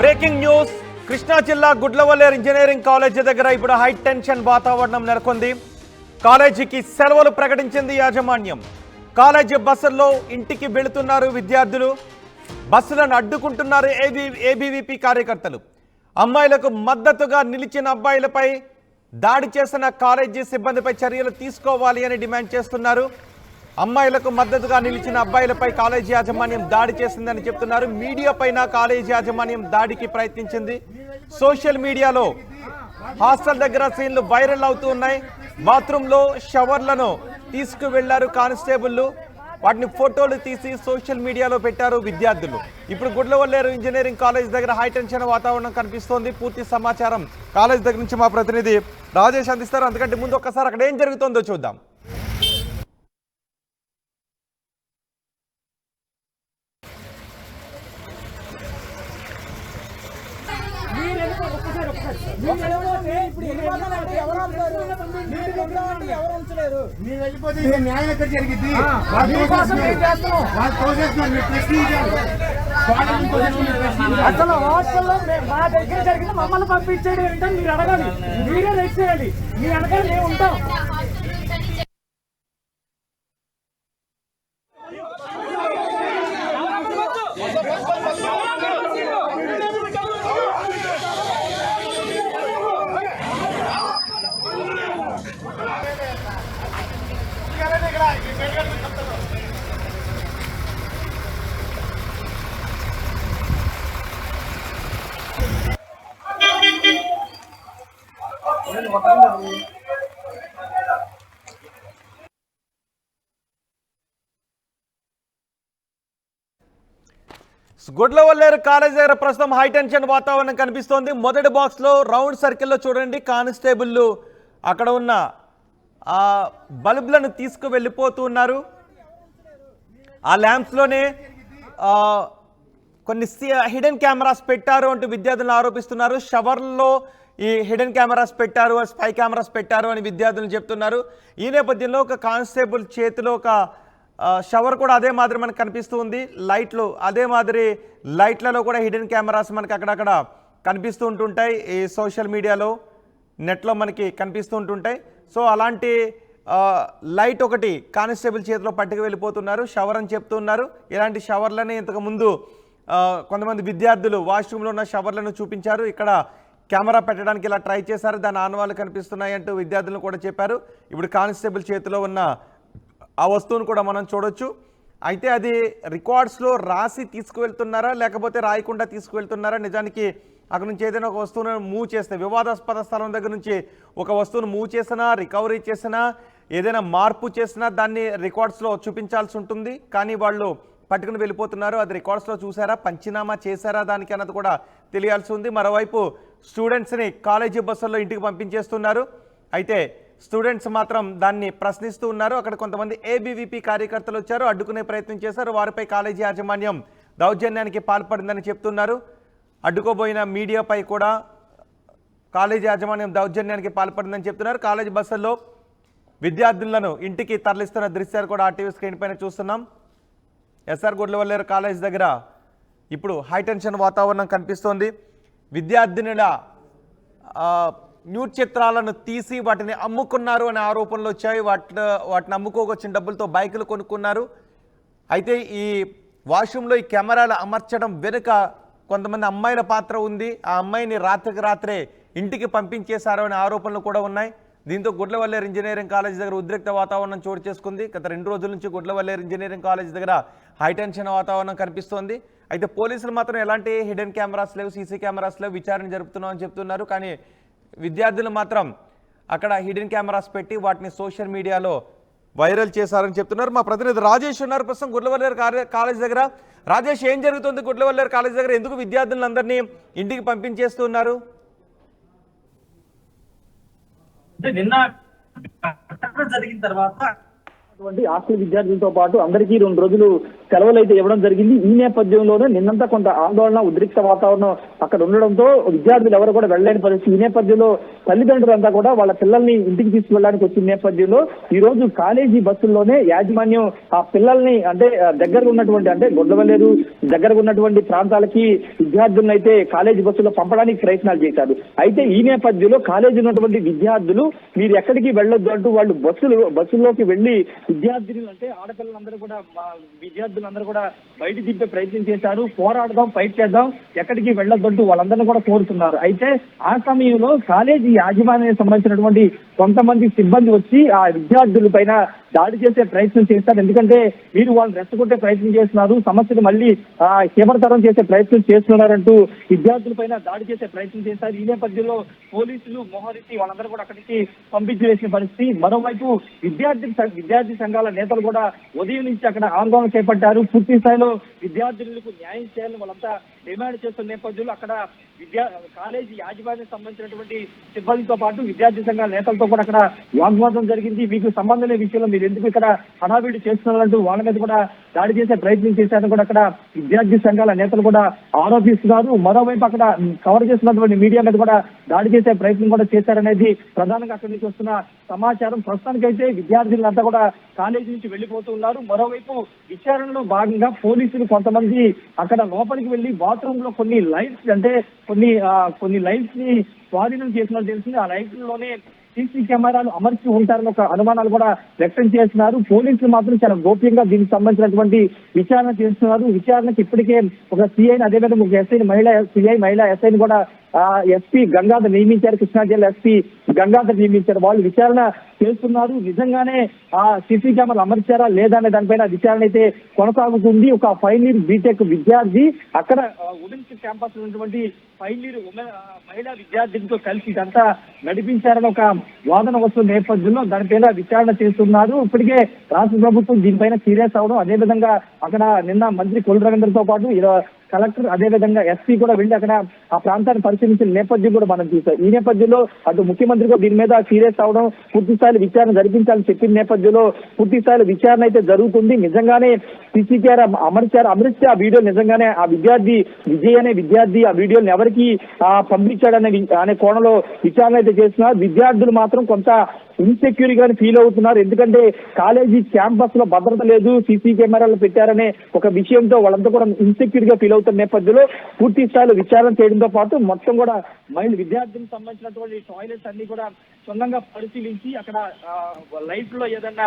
Breaking news Krishna జిల్లా Gudlavalleru engineering college దగ్గర ఇప్పుడు హై టెన్షన్ వాతావరణం నెలకొంది. కాలేజీకి సెలవులు ప్రకటించింది యాజమాన్యం. కాలేజీ బస్సుల్లో ఇంటికి వెళుతున్నారు విద్యార్థులు. బస్సులను అడ్డుకుంటున్నారు ఏబీవీపీ కార్యకర్తలు. అమ్మాయిలకు మద్దతుగా నిలిచిన అబ్బాయిలపై దాడి చేసిన కాలేజీ సిబ్బందిపై చర్యలు తీసుకోవాలి అని డిమాండ్ చేస్తున్నారు. అమ్మాయిలకు మద్దతుగా నిలిచిన అబ్బాయిలపై కాలేజీ యాజమాన్యం దాడి చేసిందని చెప్తున్నారు. మీడియా పైన కాలేజీ యాజమాన్యం దాడికి ప్రయత్నించింది. సోషల్ మీడియాలో హాస్టల్ దగ్గర సీన్లు వైరల్ అవుతూ ఉన్నాయి. బాత్రూంలో షవర్లను తీసుకువెళ్లారు కానిస్టేబుళ్లు. వాటిని ఫోటోలు తీసి సోషల్ మీడియాలో పెట్టారు విద్యార్థులు. ఇప్పుడు గుడ్లవల్లేరు ఇంజనీరింగ్ కాలేజ్ దగ్గర హై టెన్షన్ వాతావరణం కనిపిస్తోంది. పూర్తి సమాచారం కాలేజ్ దగ్గర నుంచి మా ప్రతినిధి రాజేష్ అందిస్తారు. అందుకంటే ముందు ఒక్కసారి అక్కడ ఏం జరుగుతుందో చూద్దాం. అసలు హాస్టల్లో మా దగ్గర జరిగింది మమ్మల్ని పంపించేది ఏంటని మీరు అడగాలి. మీరే రెస్ట్ చేయాలి. మీ వెనకాల మేము ఉంటాం. గుడ్లవల్లేరు కాలేజ్ దగ్గర ప్రస్తుతం హై టెన్షన్ వాతావరణం కనిపిస్తోంది. మొదటి బాక్స్లో రౌండ్ సర్కిల్లో చూడండి, కానిస్టేబుల్ అక్కడ ఉన్న ఆ బల్బులను తీసుకువెళ్ళిపోతూ ఉన్నారు. ఆ ల్యాంప్స్లోనే కొన్ని హిడెన్ కెమెరాస్ పెట్టారు అంటూ విద్యార్థులను ఆరోపిస్తున్నారు. షవర్లో ఈ హిడెన్ కెమెరాస్ పెట్టారు, స్పై కెమెరాస్ పెట్టారు అని విద్యార్థులు చెప్తున్నారు. ఈ నేపథ్యంలో ఒక కానిస్టేబుల్ చేతిలో ఒక షవర్ కూడా అదే మాదిరి మనకు కనిపిస్తూ ఉంది. లైట్లు అదే మాదిరి, లైట్లలో కూడా హిడెన్ కెమెరాస్ మనకి అక్కడక్కడ కనిపిస్తూ ఉంటుంటాయి. ఈ సోషల్ మీడియాలో నెట్లో మనకి కనిపిస్తూ ఉంటుంటాయి. సో అలాంటి లైట్ ఒకటి కానిస్టేబుల్ చేతిలో పట్టుకు వెళ్ళిపోతున్నారు. షవర్ అని చెప్తున్నారు. ఇలాంటి షవర్లని ఇంతకుముందు కొంతమంది విద్యార్థులు వాష్రూమ్లో ఉన్న షవర్లను చూపించారు. ఇక్కడ కెమెరా పెట్టడానికి ఇలా ట్రై చేశారు, దాని ఆనవాళ్ళు కనిపిస్తున్నాయి అంటూ విద్యార్థులను కూడా చెప్పారు. ఇప్పుడు కానిస్టేబుల్ చేతిలో ఉన్న ఆ వస్తువును కూడా మనం చూడొచ్చు. అయితే అది రికార్డ్స్లో రాసి తీసుకువెళ్తున్నారా లేకపోతే రాయకుండా తీసుకువెళ్తున్నారా? నిజానికి అక్కడ నుంచి ఏదైనా ఒక వస్తువును మూవ్ చేస్తే, వివాదాస్పద స్థలం దగ్గర నుంచి ఒక వస్తువును మూవ్ చేసినా, రికవరీ చేసినా, ఏదైనా మార్పు చేసినా దాన్ని రికార్డ్స్లో చూపించాల్సి ఉంటుంది. కానీ వాళ్ళు పట్టుకుని వెళ్ళిపోతున్నారు. అది రికార్డ్స్లో చూసారా, పంచినామా చేశారా దానికి అన్నది కూడా తెలియాల్సి ఉంది. మరోవైపు స్టూడెంట్స్ని కాలేజీ బస్సుల్లో ఇంటికి పంపించేస్తున్నారు. అయితే స్టూడెంట్స్ మాత్రం దాన్ని ప్రశ్నిస్తూ ఉన్నారు. అక్కడ కొంతమంది ఏబీవీపీ కార్యకర్తలు వచ్చారు, అడ్డుకునే ప్రయత్నం చేశారు. వారిపై కాలేజీ యాజమాన్యం దౌర్జన్యానికి పాల్పడిందని చెప్తున్నారు. అడ్డుకోబోయిన మీడియాపై కూడా కాలేజీ యాజమాన్యం దౌర్జన్యానికి పాల్పడిందని చెప్తున్నారు. కాలేజీ బస్సుల్లో విద్యార్థులను ఇంటికి తరలిస్తున్న దృశ్యాలు కూడా ఆర్టీవీ స్క్రీన్ పైన చూస్తున్నాం. ఎస్ఆర్ గుడ్లవల్లేరు కాలేజ్ దగ్గర ఇప్పుడు హై టెన్షన్ వాతావరణం కనిపిస్తోంది. విద్యార్థినుల న్యూడ్ చిత్రాలను తీసి వాటిని అమ్ముకున్నారు అనే ఆరోపణలు వచ్చాయి. వాటిని అమ్ముకోవచ్చిన డబ్బులతో బైకులు కొనుక్కున్నారు. అయితే ఈ వాష్రూమ్లో ఈ కెమెరాలు అమర్చడం వెనుక కొంతమంది అమ్మాయిల పాత్ర ఉంది. ఆ అమ్మాయిని రాత్రికి రాత్రే ఇంటికి పంపించేశారు అనే ఆరోపణలు కూడా ఉన్నాయి. దీంతో గుడ్లవల్లేరు ఇంజనీరింగ్ కాలేజ్ దగ్గర ఉద్రిక్త వాతావరణం చోటు చేసుకుంది. గత 2 రోజుల నుంచి గుడ్లవల్లేరు ఇంజనీరింగ్ కాలేజ్ దగ్గర హై టెన్షన్ వాతావరణం కనిపిస్తోంది. అయితే పోలీసులు మాత్రం ఎలాంటి హిడెన్ కెమెరాస్ లేవు, సీసీ కెమెరాస్ లేవు, విచారణ జరుపుతున్నామని చెప్తున్నారు. కానీ విద్యార్థులు మాత్రం అక్కడ హిడెన్ కెమెరాస్ పెట్టి వాటిని సోషల్ మీడియాలో వైరల్ చేశారని చెప్తున్నారు. మా ప్రతినిధి రాజేష్ ఉన్నారు ప్రస్తుతం గుడ్లవల్లేరు కాలేజ్ దగ్గర. రాజేష్, ఏం జరుగుతుంది గుడ్లవల్లేరు కాలేజ్ దగ్గర? ఎందుకు విద్యార్థులందరినీ ఇంటికి పంపించేస్తున్నారు? నిన్న జరిగిన తర్వాత హాస్టల్ విద్యార్థులతో పాటు అందరికీ 2 రోజులు సెలవులు అయితే ఇవ్వడం జరిగింది. ఈ నేపథ్యంలోనే నిన్నంతా కొంత ఆందోళన ఉద్రిక్త వాతావరణం అక్కడ ఉండడంతో విద్యార్థులు ఎవరు కూడా వెళ్ళలేని పరిస్థితి. ఈ నేపథ్యంలో తల్లిదండ్రులంతా కూడా వాళ్ళ పిల్లల్ని ఇంటికి తీసుకువెళ్ళడానికి వచ్చిన నేపథ్యంలో ఈ రోజు కాలేజీ బస్సుల్లోనే యాజమాన్యం ఆ పిల్లల్ని అంటే దగ్గరగా ఉన్నటువంటి అంటే గొడ్లవల్లేరు దగ్గరగా ఉన్నటువంటి ప్రాంతాలకి విద్యార్థులను అయితే కాలేజీ బస్సులో పంపడానికి ప్రయత్నాలు చేశారు. అయితే ఈ నేపథ్యంలో కాలేజీ ఉన్నటువంటి విద్యార్థులు మీరు ఎక్కడికి వెళ్ళొద్దు అంటూ వాళ్ళు బస్సుల్లోకి వెళ్లి విద్యార్థులు అంటే ఆడపిల్లలందరూ కూడా విద్యార్థులందరూ కూడా బయట దింపే ప్రయత్నం చేశారు. పోరాడదాం, ఫైట్ చేద్దాం, ఎక్కడికి వెళ్ళొద్దంటూ వాళ్ళందరినీ కూడా కోరుతున్నారు. అయితే ఆ సమయంలో కాలేజీ యాజమాన్యానికి సంబంధించినటువంటి కొంతమంది సిబ్బంది వచ్చి ఆ విద్యార్థుల పైన దాడి చేసే ప్రయత్నం చేస్తారు. ఎందుకంటే మీరు వాళ్ళని రెచ్చగొట్టే ప్రయత్నం చేస్తున్నారు, సమస్యను మళ్ళీ తీవ్రతరం చేసే ప్రయత్నం చేస్తున్నారంటూ విద్యార్థుల పైన దాడి చేసే ప్రయత్నం చేస్తారు. ఈ నేపథ్యంలో పోలీసులు మోహరించి వాళ్ళందరూ కూడా అక్కడికి పంపించి వేసిన పరిస్థితి. మరోవైపు విద్యార్థి సంఘాల నేతలు కూడా ఉదయం నుంచి అక్కడ ఆందోళన చేపట్టారు. పూర్తి స్థాయిలో విద్యార్థులకు న్యాయం చేయాలని వాళ్ళంతా డిమాండ్ చేస్తున్న నేపథ్యంలో అక్కడ కాలేజీ యాజమాన్యానికి సంబంధించినటువంటి సిబ్బందితో పాటు విద్యార్థి సంఘాల నేతలతో కూడా అక్కడ వాగ్వాదం జరిగింది. మీకు సంబంధం లేని విషయంలో మీరు ఎందుకు ఇక్కడ హడావిడి చేస్తున్నారంటూ వాళ్ళ మీద కూడా దాడి చేసే ప్రయత్నం చేశారని కూడా అక్కడ విద్యార్థి సంఘాల నేతలు కూడా ఆరోపిస్తున్నారు. మరోవైపు అక్కడ కవర్ చేస్తున్నటువంటి మీడియా మీద కూడా దాడి చేసే ప్రయత్నం కూడా చేశారనేది ప్రధానంగా అక్కడి నుంచి వస్తున్న సమాచారం. ప్రస్తుతానికైతే విద్యార్థులంతా కూడా కాలేజీ నుంచి వెళ్లిపోతూ ఉన్నారు. మరోవైపు విచారణలో భాగంగా పోలీసులు కొంతమంది అక్కడ లోపలికి వెళ్లి బాత్రూమ్ లో కొన్ని లైట్స్ అంటే కొన్ని లైట్స్ ని స్వాధీనం చేసినట్టు తెలిసింది. ఆ లైట్లలోనే సీసీ కెమెరాలు అమర్చి ఉంటారని ఒక అనుమానాలు కూడా వ్యక్తం చేస్తున్నారు. పోలీసులు మాత్రం చాలా గోప్యంగా దీనికి సంబంధించినటువంటి విచారణ చేస్తున్నారు. విచారణకు ఇప్పటికే ఒక సిఐని అదేవిధంగా ఒక ఎస్ఐని మహిళా ఎస్ఐని కూడా ఎస్పీ గంగాధర్ నియమించారు. కృష్ణా జిల్లా ఎస్పీ గంగాధర్ నియమించారు. వాళ్ళు విచారణ చేస్తున్నారు. నిజంగానే ఆ సీసీ కెమెరాలు అమర్చారా లేదా అనే దానిపైన విచారణ అయితే కొనసాగుతుంది. ఒక ఫైనల్ ఇయర్ బీటెక్ విద్యార్థి అక్కడ ఉమెన్స్ క్యాంపస్ ఉన్నటువంటి ఫైనల్ ఇయర్ మహిళా విద్యార్థులతో కలిసి ఇదంతా నడిపించారని ఒక వాదన వస్తున్న నేపథ్యంలో దానిపైన విచారణ చేస్తున్నారు. ఇప్పటికే రాష్ట్ర ప్రభుత్వం దీనిపైన సీరియస్ అవడం, అదేవిధంగా అక్కడ నిన్న మంత్రి కొల్లు రవీంద్రతో పాటు కలెక్టర్ అదేవిధంగా ఎస్పీ కూడా వెళ్లి అక్కడ ఆ ప్రాంతాన్ని పరిశీలించిన నేపథ్యం కూడా మనం చూసాం. ఈ నేపథ్యంలో అటు ముఖ్యమంత్రి కూడా దీని మీద సీరియస్ అవడం, పూర్తి స్థాయిలో విచారణ జరిపించాలని చెప్పిన నేపథ్యంలో పూర్తి స్థాయిలో విచారణ అయితే జరుగుతుంది. నిజంగానే సీసీ కెమెరా అమరిస్తే ఆ వీడియో నిజంగానే ఆ విజయ్ అనే విద్యార్థి ఆ వీడియోని ఎవరికి పంపించాడనే కోణంలో విచారణ అయితే చేస్తున్నారు. విద్యార్థులు మాత్రం కొంత ఇన్సెక్యూర్ గా ఫీల్ అవుతున్నారు. ఎందుకంటే కాలేజీ క్యాంపస్ లో భద్రత లేదు, సీసీ కెమెరాలు పెట్టారనే ఒక విషయంతో వాళ్ళంతా కూడా ఇన్సెక్యూర్ గా ఫీల్ అవుతున్న నేపథ్యంలో పూర్తి స్థాయిలో విచారణ చేయడంతో పాటు మొత్తం కూడా విద్యార్థులకు సంబంధించినటువంటి టాయిలెట్స్ అన్ని కూడా క్షుణ్ణంగా పరిశీలించి అక్కడ లైట్ లో ఏదన్నా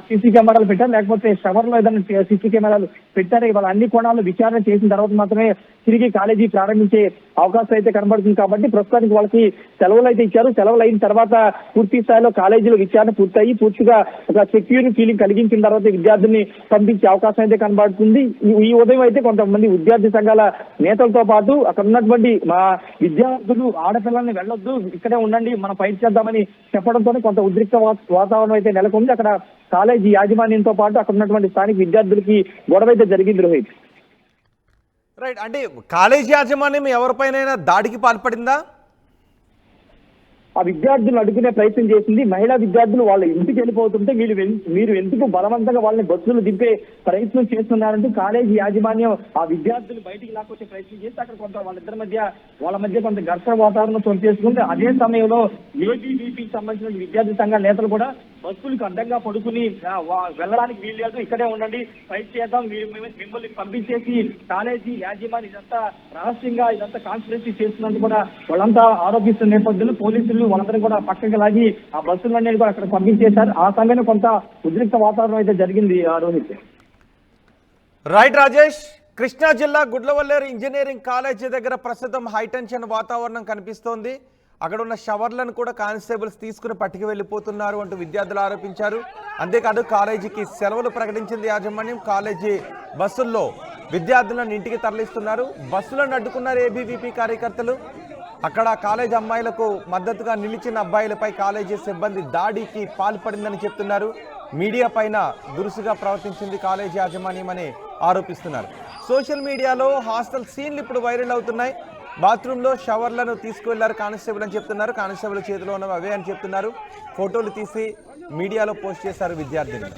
సీసీ కెమెరాలు పెట్టారు లేకపోతే షవర్ లో ఏదైనా సీసీ కెమెరాలు పెట్టారు, ఇవాళ అన్ని కోణాలు విచారణ చేసిన తర్వాత మాత్రమే తిరిగి కాలేజీ ప్రారంభించే అవకాశం అయితే కనబడుతుంది. కాబట్టి ప్రస్తుతానికి వాళ్ళకి సెలవులు అయితే ఇచ్చారు. సెలవులు అయిన తర్వాత పూర్తి స్థాయిలో కాలేజీలో విచారణ పూర్తయి పూర్తిగా ఒక సెక్యూర్ ఫీలింగ్ కలిగించిన తర్వాత విద్యార్థుల్ని పంపించే అవకాశం అయితే కనబడుతుంది. ఈ ఉదయం అయితే కొంతమంది విద్యార్థి సంఘాల నేతలతో పాటు అక్కడ ఉన్నటువంటి మా విద్యార్థులు ఆడపిల్లల్ని వెళ్ళొద్దు, ఇక్కడే ఉండండి, మనం ఫైట్ చేద్దామని చెప్పడంతో కొంత ఉద్రిక్త వాతావరణం అయితే నెలకొంది. అక్కడ కాలేజీ యాజమాన్యంతో పాటు అక్కడ ఉన్నటువంటి స్థానిక విద్యార్థులకి గొడవ అయితే జరిగింది. రోహిత్, రైట్, అంటే కాలేజీ యాజమాన్యం ఎవరిపైనైనా దాడికి పాల్పడిందా? ఆ విద్యార్థులు అడుగునే ప్రయత్నం చేసింది. మహిళా విద్యార్థులు వాళ్ళ ఇంటికి వెళ్ళిపోతుంటే మీరు ఎందుకు బలవంతంగా వాళ్ళని బస్సులు దింపే ప్రయత్నం చేస్తున్నారంటూ కాలేజీ యాజమాన్యం ఆ విద్యార్థులు బయటికి లాక్కొచ్చే ప్రయత్నం చేస్తే అక్కడ కొంత వాళ్ళ మధ్య కొంత ఘర్షణ వాతావరణం చోటు చేసుకుంది. అదే సమయంలో ఏబీవీపీకి సంబంధించిన విద్యార్థి సంఘాల నేతలు కూడా బస్సులకు అడ్డంగా పడుకుని వెళ్ళడానికి వీలు లేదు, ఇక్కడే ఉండండి, ఫైట్ చేద్దాం, మిమ్మల్ని పంపించేసి కాలేజీ యాజమాన్యం ఇదంతా రహస్యంగా ఇదంతా కాన్స్పిరసీ చేస్తున్నందుకు కూడా వాళ్ళంతా ఆరోపిస్తున్న నేపథ్యంలో పోలీసులు వాళ్ళందరూ కూడా పక్కకి లాగి ఆ బస్సులన్నీ కూడా అక్కడ పంపించేశారు. ఆ సమయంలో కొంత ఉద్రిక్త వాతావరణం అయితే జరిగింది. రోహిత్, రైట్ రాజేష్, కృష్ణా జిల్లా గుడ్లవల్లేరు ఇంజనీరింగ్ కాలేజీ దగ్గర ప్రస్తుతం హైటెన్షన్ వాతావరణం కనిపిస్తోంది. అక్కడ ఉన్న షవర్లను కూడా కానిస్టేబుల్స్ తీసుకుని పట్టుకు వెళ్ళిపోతున్నారు అంటూ విద్యార్థులు ఆరోపించారు. అంతేకాదు కాలేజీకి సెలవులు ప్రకటించింది యాజమాన్యం. కాలేజీ బస్సుల్లో విద్యార్థులను ఇంటికి తరలిస్తున్నారు. బస్సులను అడ్డుకున్నారు ఏబీవీపీ కార్యకర్తలు. అక్కడ కాలేజీ అమ్మాయిలకు మద్దతుగా నిలిచిన అబ్బాయిలపై కాలేజీ సిబ్బంది దాడికి పాల్పడిందని చెప్తున్నారు. మీడియా పైన దురుసుగా ప్రవర్తించింది కాలేజీ యాజమాన్యం అని ఆరోపిస్తున్నారు. సోషల్ మీడియాలో హాస్టల్ సీన్లు ఇప్పుడు వైరల్ అవుతున్నాయి. బాత్రూంలో షవర్లను తీసుకువెళ్లారు కానిస్టేబుల్ అని చెప్తున్నారు. కానిస్టేబుల్ చేతిలో ఉన్నవి అవే అని చెప్తున్నారు. ఫోటోలు తీసి మీడియాలో పోస్ట్ చేశారు విద్యార్థులు.